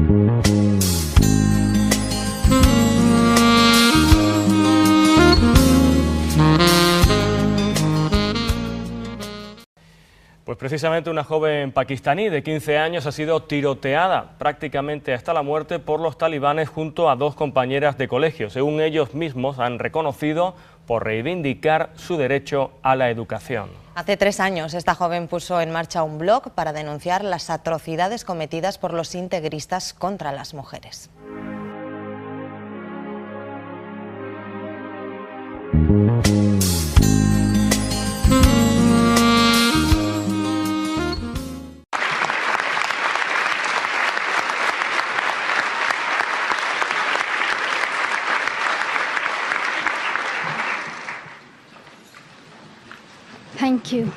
Pues precisamente una joven pakistaní de 15 años ha sido tiroteada prácticamente hasta la muerte por los talibanes junto a dos compañeras de colegio, según ellos mismos han reconocido, por reivindicar su derecho a la educación. Hace 3 años esta joven puso en marcha un blog para denunciar las atrocidades cometidas por los integristas contra las mujeres. Thank you.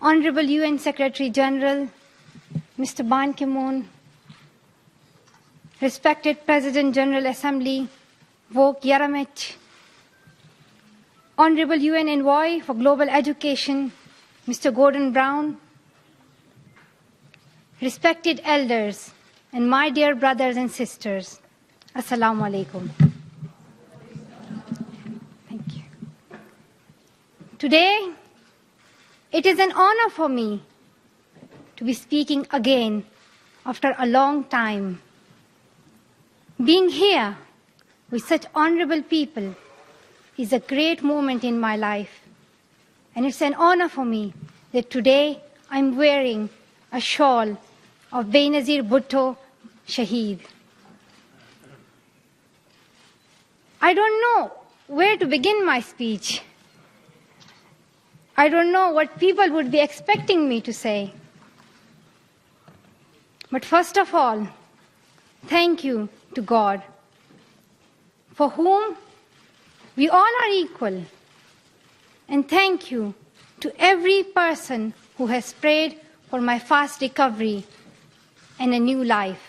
Honorable UN Secretary General, Mr. Ban Ki-moon, respected President General Assembly, Vok Yaramich, Honorable UN Envoy for Global Education, Mr. Gordon Brown, respected elders, and my dear brothers and sisters, Assalamu alaikum. Today, it is an honor for me to be speaking again after a long time. Being here with such honorable people is a great moment in my life. And it's an honor for me that today I'm wearing a shawl of Benazir Bhutto Shaheed. I don't know where to begin my speech. I don't know what people would be expecting me to say. But first of all, thank you to God, for whom we all are equal. And thank you to every person who has prayed for my fast recovery and a new life.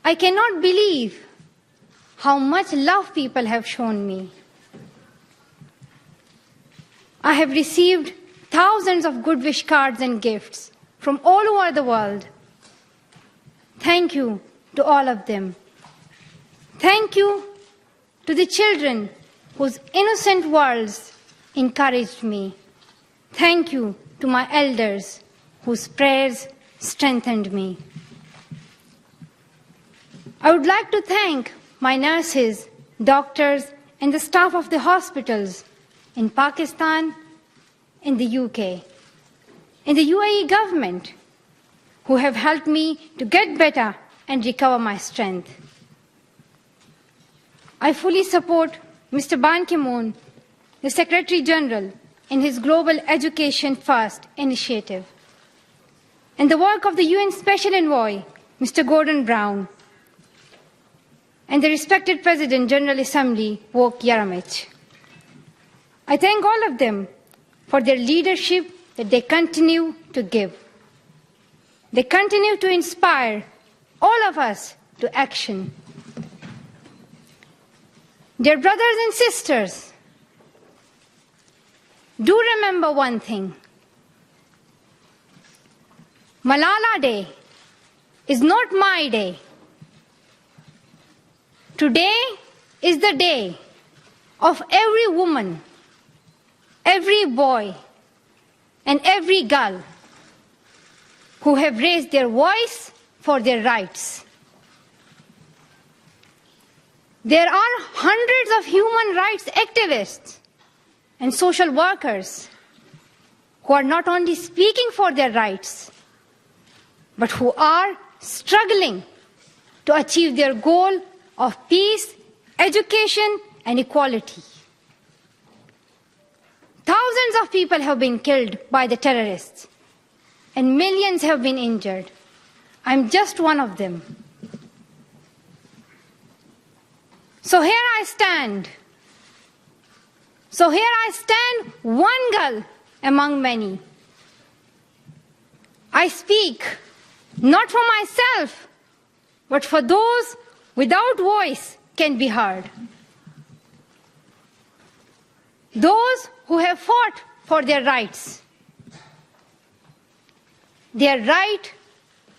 I cannot believe how much love people have shown me. I have received thousands of good wish cards and gifts from all over the world. Thank you to all of them. Thank you to the children whose innocent words encouraged me. Thank you to my elders whose prayers strengthened me. I would like to thank my nurses, doctors, and the staff of the hospitals in Pakistan, in the UK, in the UAE government, who have helped me to get better and recover my strength. I fully support Mr. Ban Ki-moon, the Secretary General, in his Global Education First initiative, and the work of the UN Special Envoy, Mr. Gordon Brown, and the respected President General Assembly, Vok Yaramich. I thank all of them for their leadership that they continue to give. They continue to inspire all of us to action. Dear brothers and sisters, do remember one thing. Malala Day is not my day. Today is the day of every woman, every boy, and every girl who have raised their voice for their rights. There are hundreds of human rights activists and social workers who are not only speaking for their rights, but who are struggling to achieve their goal of peace, education, and equality. Thousands of people have been killed by the terrorists, and millions have been injured. I'm just one of them. So here I stand. One girl among many. I speak not for myself, but for those without voice can be heard. Those who have fought for their rights. Their right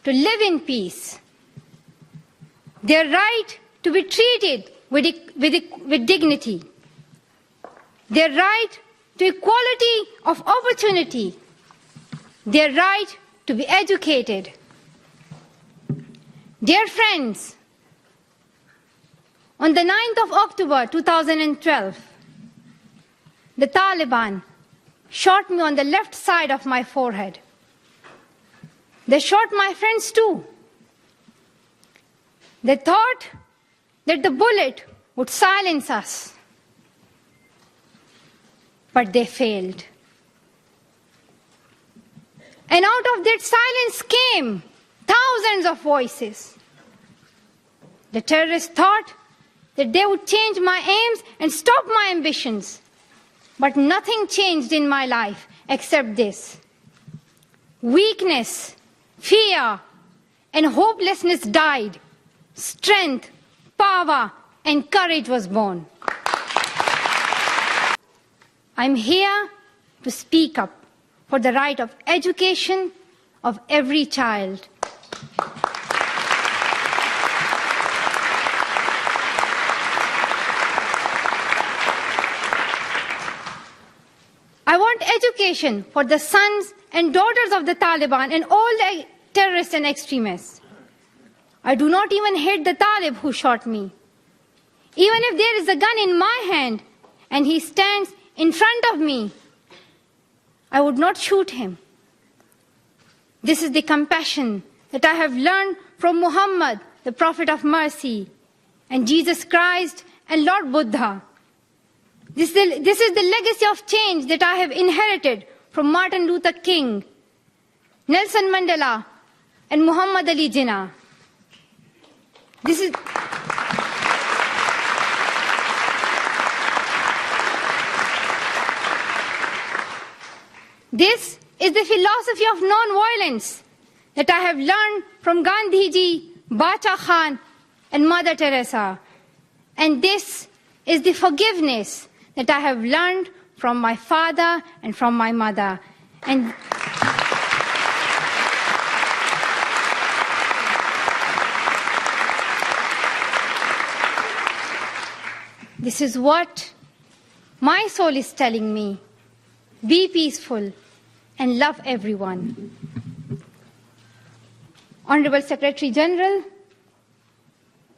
to live in peace, their right to be treated with dignity, their right to equality of opportunity, their right to be educated. Dear friends, on the 9th of October 2012, the Taliban shot me on the left side of my forehead. They shot my friends too. They thought that the bullet would silence us, but they failed. And out of that silence came thousands of voices. The terrorists thought that they would change my aims and stop my ambitions. But nothing changed in my life except this. Weakness, fear, and hopelessness died. Strength, power, and courage was born. I'm here to speak up for the right of education of every child. I want education for the sons and daughters of the Taliban and all the terrorists and extremists. I do not even hate the Talib who shot me. Even if there is a gun in my hand and he stands in front of me, I would not shoot him. This is the compassion that I have learned from Muhammad, the Prophet of Mercy, and Jesus Christ and Lord Buddha. This is the legacy of change that I have inherited from Martin Luther King, Nelson Mandela, and Muhammad Ali Jinnah. This is the philosophy of non-violence that I have learned from Gandhiji, Bacha Khan, and Mother Teresa. And this is the forgiveness that I have learned from my father and from my mother. And this is what my soul is telling me. Be peaceful and love everyone. Honorable Secretary General,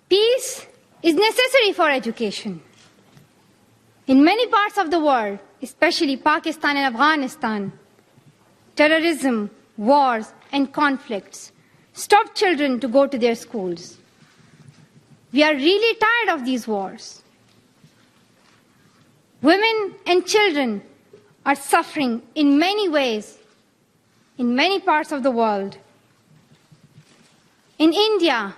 peace is necessary for education. In many parts of the world, especially Pakistan and Afghanistan, terrorism, wars, and conflicts stop children to go to their schools. We are really tired of these wars. Women and children are suffering in many ways in many parts of the world. In India,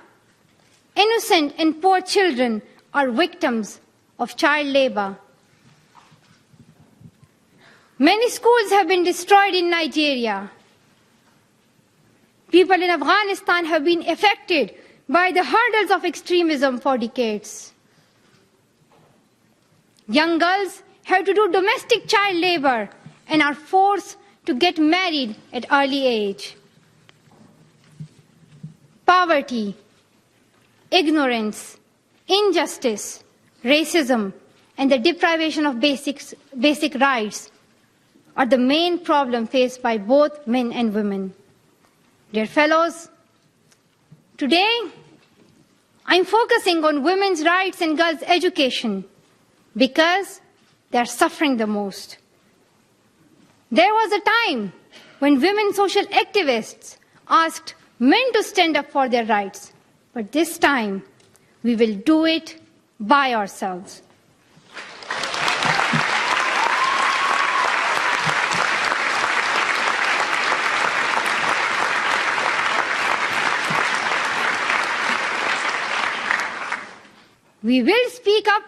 innocent and poor children are victims of child labor. Many schools have been destroyed in Nigeria. People in Afghanistan have been affected by the hurdles of extremism for decades. Young girls have to do domestic child labor and are forced to get married at early age. Poverty, ignorance, injustice, racism, and the deprivation of basic rights are the main problem faced by both men and women. Dear fellows, today I'm focusing on women's rights and girls' education because they are suffering the most. There was a time when women social activists asked men to stand up for their rights, but this time we will do it by ourselves. We will speak up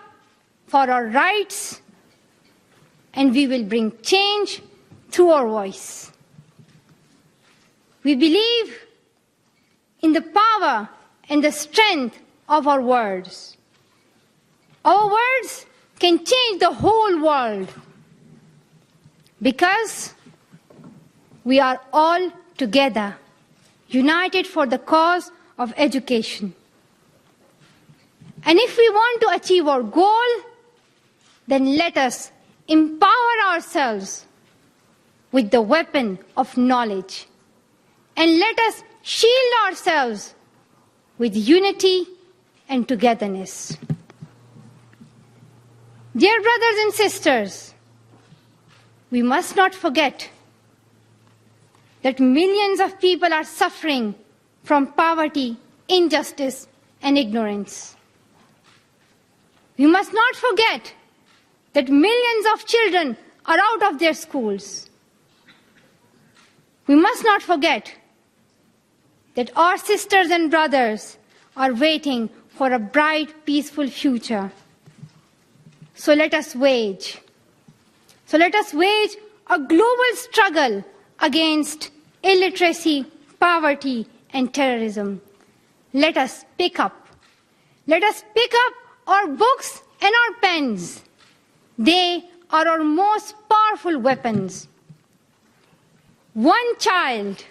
for our rights, and we will bring change through our voice. We believe in the power and the strength of our words. Our words can change the whole world because we are all together. united for the cause of education. And if we want to achieve our goal, then let us empower ourselves with the weapon of knowledge. And let us shield ourselves with unity and togetherness. Dear brothers and sisters, we must not forget that millions of people are suffering from poverty, injustice, and ignorance. We must not forget that millions of children are out of their schools. We must not forget that our sisters and brothers are waiting for a bright, peaceful future. So let us wage a global struggle against illiteracy, poverty, and terrorism. Let us pick up our books and our pens. They are our most powerful weapons. One child,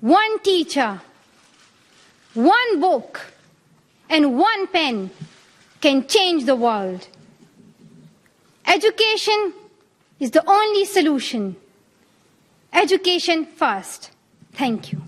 one teacher, one book, and one pen can change the world. Education is the only solution. Education first. Thank you.